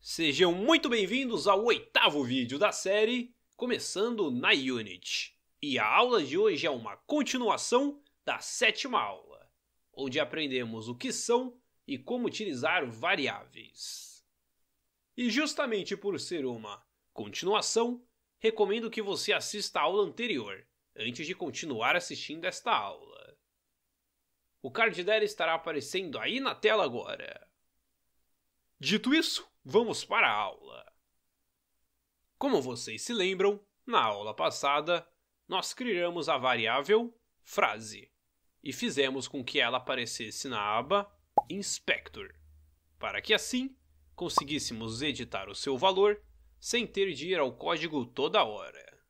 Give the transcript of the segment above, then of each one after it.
Sejam muito bem-vindos ao 8º vídeo da série, começando na Unity. E a aula de hoje é uma continuação da 7ª aula, onde aprendemos o que são e como utilizar variáveis. E justamente por ser uma continuação, recomendo que você assista a aula anterior, antes de continuar assistindo esta aula. O card dela estará aparecendo aí na tela agora. Dito isso, vamos para a aula. Como vocês se lembram, na aula passada, nós criamos a variável frase e fizemos com que ela aparecesse na aba Inspector, para que assim conseguíssemos editar o seu valor sem ter de ir ao código toda hora.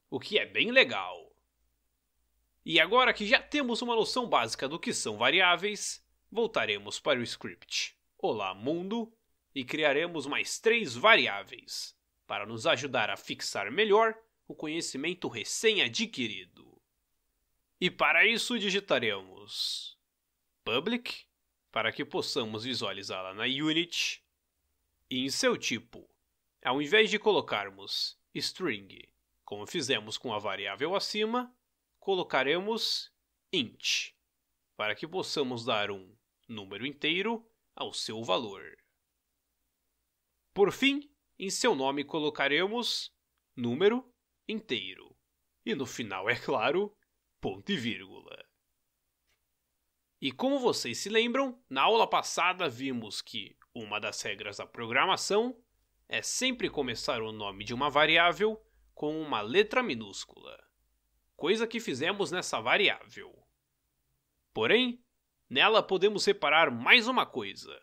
O que é bem legal. E agora que já temos uma noção básica do que são variáveis, voltaremos para o script Olá Mundo e criaremos mais 3 variáveis para nos ajudar a fixar melhor o conhecimento recém-adquirido. E para isso digitaremos public, para que possamos visualizá-la na Unity, e em seu tipo, ao invés de colocarmos string, como fizemos com a variável acima, colocaremos int, para que possamos dar um número inteiro ao seu valor. Por fim, em seu nome colocaremos número inteiro. E no final, é claro, ponto e vírgula. E como vocês se lembram, na aula passada vimos que uma das regras da programação é sempre começar o nome de uma variável com uma letra minúscula, coisa que fizemos nessa variável. Porém, nela podemos separar mais uma coisa.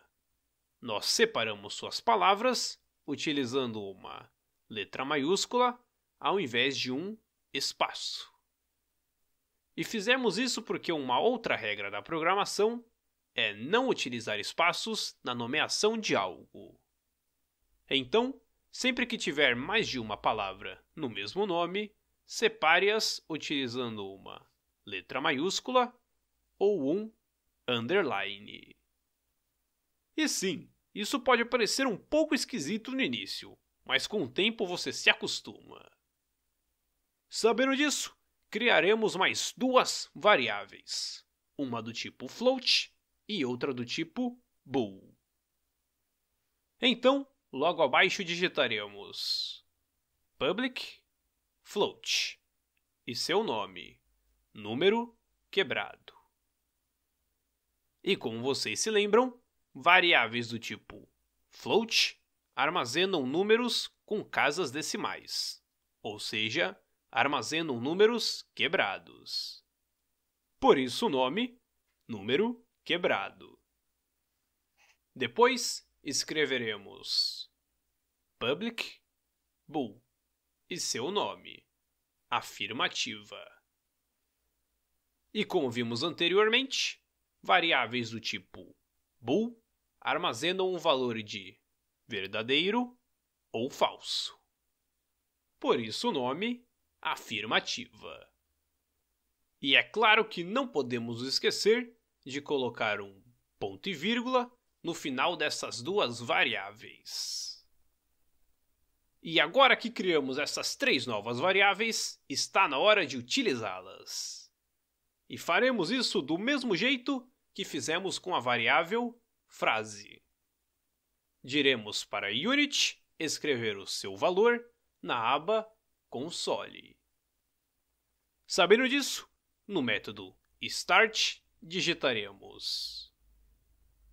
Nós separamos suas palavras utilizando uma letra maiúscula ao invés de um espaço. E fizemos isso porque uma outra regra da programação é não utilizar espaços na nomeação de algo. Então, sempre que tiver mais de uma palavra no mesmo nome, separe-as utilizando uma letra maiúscula ou um underline. E sim, isso pode parecer um pouco esquisito no início, mas com o tempo você se acostuma. Sabendo disso, criaremos mais 2 variáveis, uma do tipo float e outra do tipo bool. Então, logo abaixo digitaremos public float e seu nome, número quebrado. E como vocês se lembram, variáveis do tipo float armazenam números com casas decimais, ou seja, armazenam números quebrados. Por isso o nome, número quebrado. Depois escreveremos public bool e seu nome, afirmativa. E como vimos anteriormente, variáveis do tipo bool armazenam um valor de verdadeiro ou falso. Por isso o nome, afirmativa. E é claro que não podemos esquecer de colocar um ponto e vírgula no final dessas 2 variáveis. E agora que criamos essas 3 novas variáveis, está na hora de utilizá-las. E faremos isso do mesmo jeito que fizemos com a variável frase. Diremos para Unity escrever o seu valor na aba console. Sabendo disso, no método start digitaremos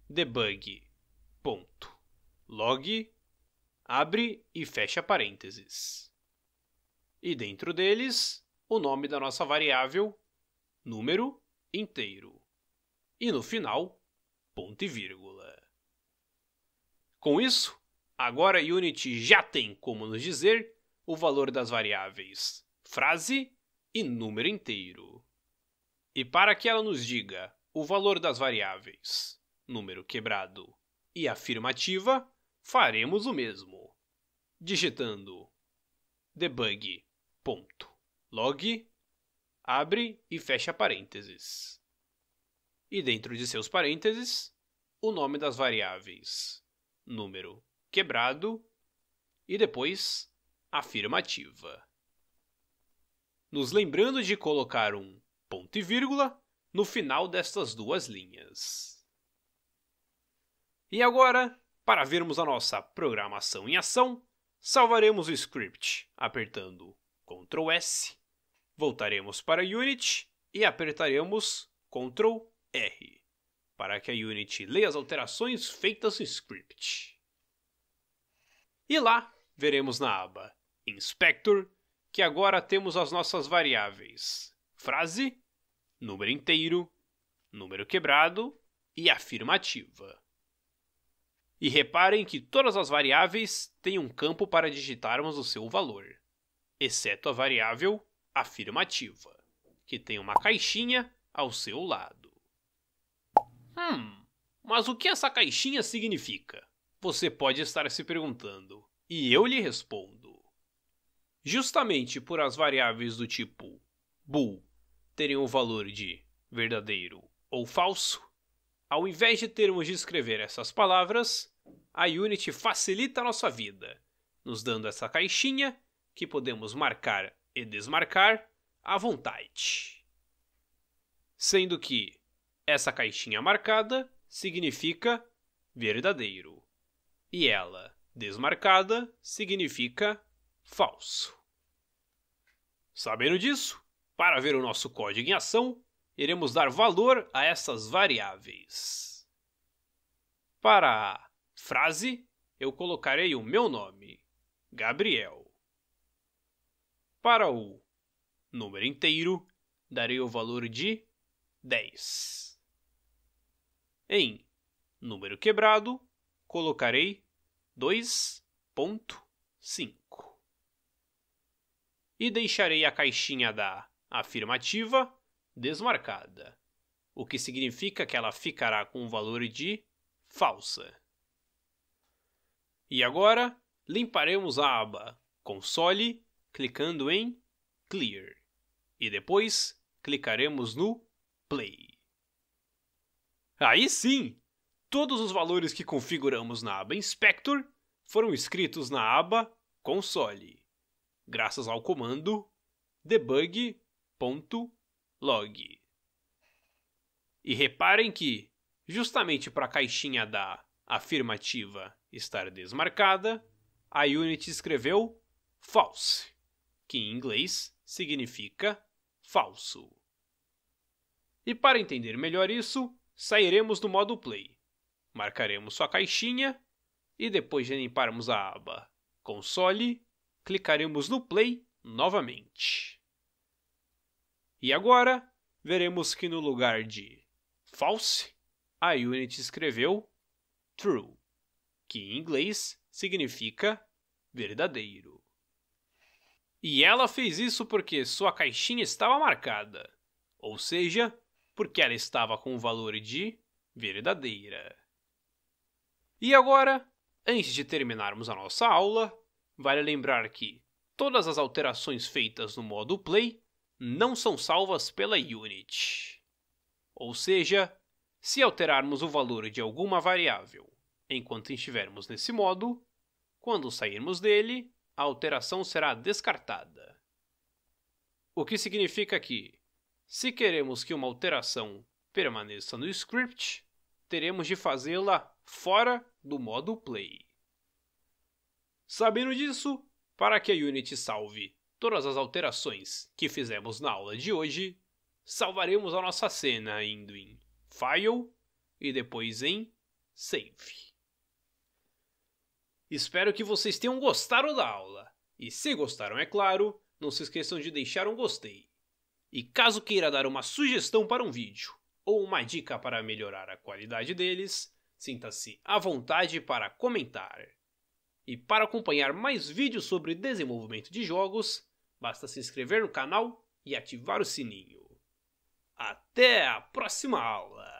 debug.log, abre e fecha parênteses. E dentro deles, o nome da nossa variável, número inteiro. E no final, ponto e vírgula. Com isso, agora a Unity já tem como nos dizer o valor das variáveis frase e número inteiro. E para que ela nos diga o valor das variáveis número quebrado e afirmativa, faremos o mesmo, digitando debug.log, abre e fecha parênteses. E dentro de seus parênteses, o nome das variáveis número quebrado e depois afirmativa. Nos lembrando de colocar um ponto e vírgula no final destas duas linhas. E agora, para vermos a nossa programação em ação, salvaremos o script apertando Ctrl S, voltaremos para a Unity e apertaremos Ctrl R, para que a Unity leia as alterações feitas no script. E lá, veremos na aba Inspector que agora temos as nossas variáveis frase, número inteiro, número quebrado e afirmativa. E reparem que todas as variáveis têm um campo para digitarmos o seu valor, exceto a variável afirmativa, que tem uma caixinha ao seu lado. Mas o que essa caixinha significa? Você pode estar se perguntando, e eu lhe respondo. Justamente por as variáveis do tipo bool terem o valor de verdadeiro ou falso, ao invés de termos de escrever essas palavras, a Unity facilita a nossa vida, nos dando essa caixinha que podemos marcar e desmarcar à vontade. Sendo que essa caixinha marcada significa verdadeiro e ela desmarcada significa falso. Sabendo disso, para ver o nosso código em ação, iremos dar valor a essas variáveis. Para a frase, eu colocarei o meu nome, Gabriel. Para o número inteiro, darei o valor de 10. Em número quebrado, colocarei 2.5. E deixarei a caixinha da afirmativa desmarcada, o que significa que ela ficará com o valor de falsa. E agora, limparemos a aba Console clicando em Clear e depois clicaremos no Play. Aí sim, todos os valores que configuramos na aba Inspector foram escritos na aba Console, graças ao comando debug.log. E reparem que, justamente para a caixinha da afirmativa estar desmarcada, a Unity escreveu false, que em inglês significa falso. E para entender melhor isso, sairemos do modo Play, marcaremos sua caixinha e depois de limparmos a aba Console, clicaremos no Play novamente. E agora, veremos que no lugar de false, a Unity escreveu true, que em inglês significa verdadeiro. E ela fez isso porque sua caixinha estava marcada, ou seja, porque ela estava com o valor de verdadeira. E agora, antes de terminarmos a nossa aula, vale lembrar que todas as alterações feitas no modo Play não são salvas pela Unity. Ou seja, se alterarmos o valor de alguma variável enquanto estivermos nesse modo, quando sairmos dele, a alteração será descartada. O que significa que, se queremos que uma alteração permaneça no script, teremos de fazê-la fora do modo Play. Sabendo disso, para que a Unity salve todas as alterações que fizemos na aula de hoje, salvaremos a nossa cena indo em File e depois em Save. Espero que vocês tenham gostado da aula. E se gostaram, é claro, não se esqueçam de deixar um gostei. E caso queira dar uma sugestão para um vídeo ou uma dica para melhorar a qualidade deles, sinta-se à vontade para comentar. E para acompanhar mais vídeos sobre desenvolvimento de jogos, basta se inscrever no canal e ativar o sininho. Até a próxima aula!